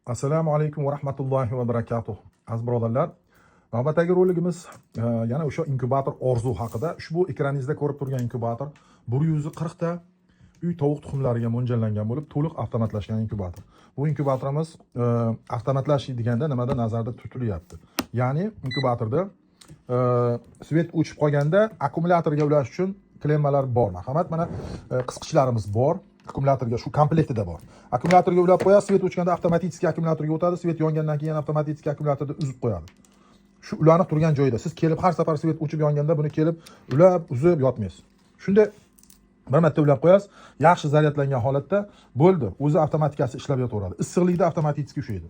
Assalomu alaykum va rahmatullohi va barakatuh. Aziz birodarlar, navbatdagi roligimiz yana o'sha inkubator orzu haqida. Ushbu ekraningizda ko'rib turgan inkubator 140 ta uy tovuq tuxumlariga mo'ljallangan bo'lib, to'liq avtomatlashgan inkubator. Bu inkubatorimiz avtomatlash deganda nimada nazarda tutilyapti? Ya'ni inkubatorda svet o'chib qolganda akkumulyatorga ulash uchun klemmalar bor. Marhamat, mana qisqichlarimiz bor. Akkumulyatorga shu komplektida bor. Akkumulyatorga ulab qo'yasiz, svet o'chganda avtomatik akkumulyatorga o'tadi, svet yongandan keyin avtomatik akkumulyatorda uzib qo'yadi. Shu ulanib turgan joyida siz kelib har safar svet o'chib yonganda buni kelib ulab, uzib yotmaysiz. Shunda bir marta ulab qo'yasiz, yaxshi zaryadlangan holatda bo'ldi, o'zi avtomatikasi ishlab yotaveradi. Issiqlikda avtomatik ushlaydi.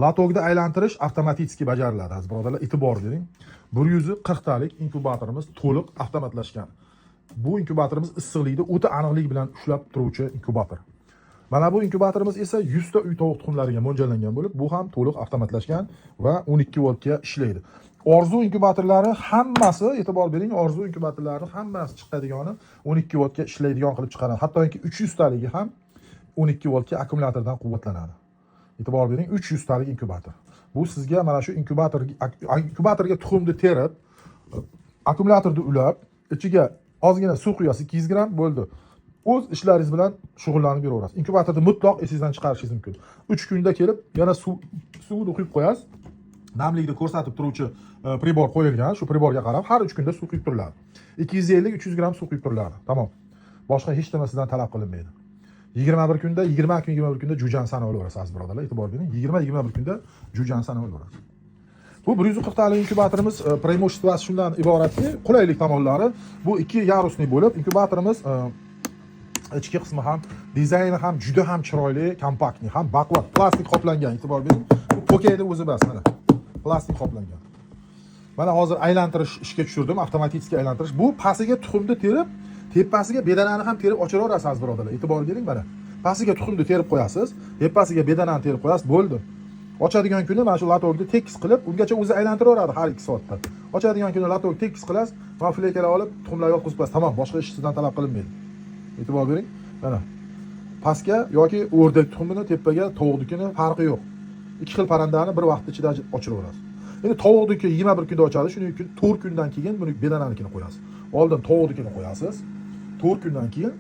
Latogda aylantirish avtomatik bajariladi, aziz birodarlar, e'tibor bering. 140 talik inkubatorimiz to'liq avtomatlashgan. Bu inkubatorimiz issiqlikda o'ta aniqlik bilan ushlab turuvchi inkubator. Mana bu inkubatorimiz esa 100 ta uy tovuq tuxumlariga mo'ljallangan bo'lib, bu ham to'liq avtomatlashgan va 12 voltga ishlaydi. Orzu inkubatorlari hammasi, e'tibor bering, orzu inkubatorlari hammasi chiqadigani 12 voltga ishlaydigan qilib chiqaradi. Hattoki 300 taligi ham 12 voltga akkumulyatordan quvvatlanadi. E'tibor bering, 300 talik inkubator. Bu sizga mana shu inkubatorga tuxumni terib, akkumulyatorni ulab, ichiga ozgina suv quyasiz, 200 gram bo'ldi. O'z ishlaringiz bilan shug'ullanib yuraverasiz. Inkubatorni mutlaq esingizdan chiqarishingiz mumkin. 3 kunda kelib yana suvni quyib qo'yasiz. Namlikni ko'rsatib turuvchi pribor qo'yilgan. Shu priborga qarab har 3 kunda suv quyib turiladi. 250-300 gram suv quyib turiladi. Tamom. Boshqa hech nima sizdan talab qilinmaydi. 21 kunda, 21 kunda jo'jan sana olaverasiz, aziz birodarlar. E'tibor bering. 21 kunda jo'jan sana olaverasiz. Bu 140 talik inkubatorimiz preimуществоsi shundan iboratki, qulaylik tomonlari bu ikki yarusli bo'lib, inkubatorimiz ichki qismi ham, dizayni ham juda ham chiroyli, kompaktni, ham baquvvat, plastik qoplangan, e'tibor bering. Bu pokeyni o'zi bas, mana. Plastik qoplangan. Mana hozir aylantirish ishga tushirdim, avtomatik aylantirish. Bu pastiga tuxumni terib, tepasiga bedanani ham terib ochaverasiz, aziz birodarlar. E'tibor bering, mana. Pastiga tuxumni terib qo'yasiz, tepasiga bedanani terib qo'yasiz, bo'ldi. Ochadigan kuni mana shu latogni tekis qilib, ungacha o'zi aylantiraveradi har 2 soatda. Ochadigan kuni latogni tekis qilasiz, va flekalar olib, tuxumlarga yotqizib qo'yasiz. Tamom, boshqa ish sizdan talab qilinmaydi. E'tibor bering. Mana pastga yoki o'rdak tuxumini, tepaga tovuqnikini farqi yo'q. Ikki xil parrandani bir vaqt ichida ochiraverasiz. Endi tovuqniki 21 kunda ochadi, shuning uchun 4 kundan keyin buni bedananikini qo'yasiz. Oldin tovuqnikini qo'yasiz. 4 kundan keyin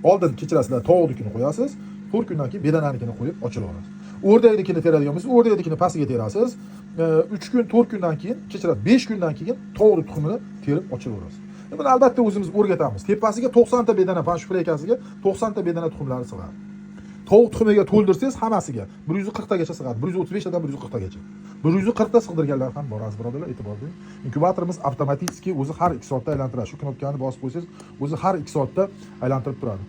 oldin kechirasizlar, tovuqnikini qo'yasiz. 4 kundan keyin bedananikini qo'yib ochiraverasiz. O'rdaknikini teradigan bo'lsangiz, o'rdaknikini pastiga terasiz. 3 kun, 4 kundan keyin, kechirasiz, 5 kundan keyin tovuq tuxumini terib ochiraverasiz. Buni albatta o'zimiz o'rgatamiz. Tepasiga 90 ta bedana, pan shu flekasiga 90 ta bedana tuxumlari sig'adi. Tovuq tuxumiga to'ldirsangiz hammasiga 140 tagacha sig'adi. 135 tadan 140 tagacha. 140 ta sig'dirganlar ham bor, aziz birodarlar, e'tibor bering. Inkubatorimiz avtomatik o'zi har 2 soatda aylantiradi. Shu knopkani bosib qo'ysangiz, o'zi har 2 soatda aylantirib turadi.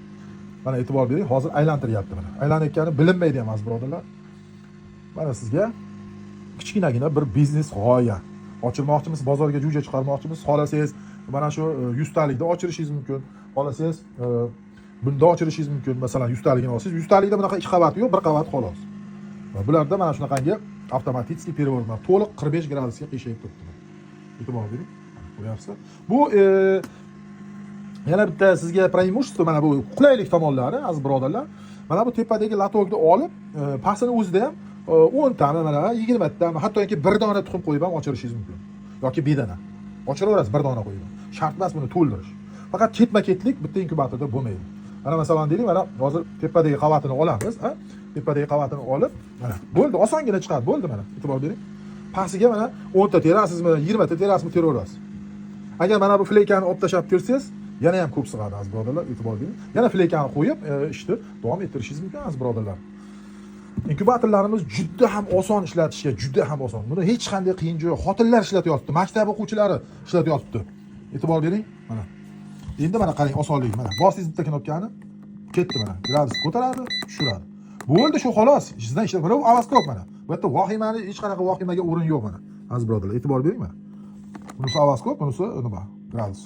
Mana e'tibor bering, hozir aylantiryapti mana. Aylanayotgani bilinmaydi ham, aziz birodarlar. Mana sizga kichkinagina bir biznes g'oya. Ochirmoqchimiz, bozorga jo'ja chiqarmoqchimiz, xolasangiz mana shu 100 talikda ochirishingiz mumkin. Xolasangiz bunda ochirishingiz mumkin. Masalan, 100 taligini olsangiz, 100 talikda bunaqa 2 qavat yo'q, 1 qavat xolos. Va bularda mana shunaqangi avtomatik переворотlar to'liq 45 gradusga qiyshayib turibdi. E'tibor bering. Ko'ryapsizlar? Bu yana bitta sizga preimущество, mana bu qulaylik tomonlari, aziz birodarlar. Mana bu tepadagi latogni olib, pastini o'zida ham 10 tani, mana 20 ta, hattoki bir dona tuxum qo'yib ham ochirishingiz mumkin. Yoki bedana. Ochiraverasiz bir dona qo'yib. Shart emas buni to'ldirish. Faqat ketma-ketlik bitta inkubatorda bo'lmaydi. Mana masalan deylik, mana hozir tepadagi qavatini olamiz, ha? Tepadagi qavatini olib, mana bo'ldi, osongina chiqadi, bo'ldi mana. E'tibor bering. Pastiga mana 10 ta terasizmi, 20 ta terasizmi teraverasiz. Agar mana bu flekani olib tashab tersangiz, yana ham ko'p sig'adi, aziz birodarlar, e'tibor bering. Yana flekani qo'yib, ishni davom ettirishingiz mumkin, aziz birodarlar. Inkubatorlarimiz juda ham oson ishlatishga, juda ham oson. Buni hech qanday qiyin joyi, xotinlar ishlatyapti, maktab o'quvchilari ishlatyapti. E'tibor bering, mana. Endi mana qarang, osonlik mana. Bosingiz bitta knopkani, ketdi mana. Gradus ko'taradi, tushiradi. Bo'ldi, shu xolos. Sizdan ishlab berib, avaskop mana. Bu yerda vahimani, hech qanaqa vahimaga o'rin yo'q mana. Aziz birodarlar, e'tibor bering mana. Bunisi avaskop, bunisi nima? Gradus.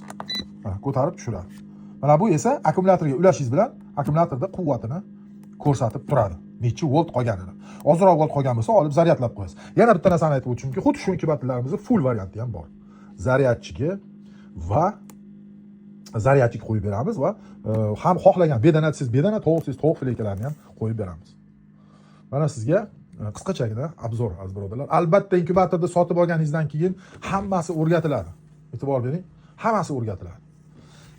Mana ko'tarib tushiradi. Mana bu esa akkumulyatorga ulashingiz bilan akkumulyatorda quvvatini ko'rsatib turadi. Necha volt qolganini. Ozroq volt qolgan bo'lsa, olib zaryadlab qo'yasiz. Yana bitta narsani aytib o'tishimki, xuddi shu inkubatorlarimizda full varianti ham bor. Zaryadchiga va zaryadchik qo'yib beramiz va ham xohlagan bedana siz bedana, tovuq siz tovuq flekalarni ham qo'yib beramiz. Mana sizga qisqachagina obzor aziz birodarlar. Albatta inkubatorda sotib olganingizdan keyin hammasi o'rgatiladi. E'tibor bering, hammasi o'rgatiladi.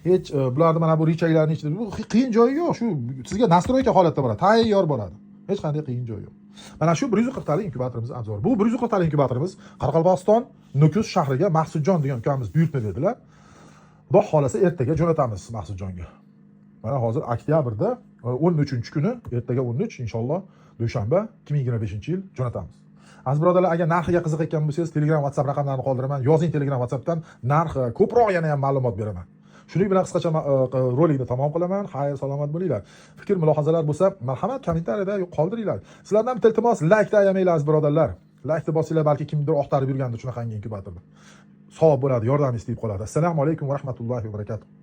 Hech bularni mana bu richaylarning ichida bu qiyin joyi yo'q. Shu sizga nastroyka holatda bo'ladi, tayyor bo'ladi. Hech qanday qiyin joyi yo'q. Mana shu 140 talik inkubatorimiz obzor. Bu 140 talik inkubatorimiz Qoraqalpog'iston Nukus shahriga Maqsudjon degan ukamiz buyurtma berdilar. Xudo xolasa ertaga jo'natamiz Maqsudjonga. Mana hozir oktyabrda 13-kuni, ertaga 13 inshaalloh dushanba 2025-yil jo'natamiz. Aziz birodarlar, agar narxiga qiziqayotgan bo'lsangiz, Telegram, WhatsApp raqamlarini qoldiraman. Yozing Telegram, WhatsAppdan, narx ko'proq yana ham ma'lumot beraman. Shuning bilan qisqacha rolikni tamom qilaman. Xayr, salomat bo'linglar. Fikr, mulohazalar bo'lsa, marhamat kommentariyada qoldiringlar. Sizlardan bitta iltimos, like ayamanglar aziz birodarlar. Like bosinglar, balki kimdir oqtarib yurgandir shunaqangi inkubatorda. Savob bo'ladi, yordam istayib qoladi. Assalomu alaykum va rahmatullohi va barakatuh.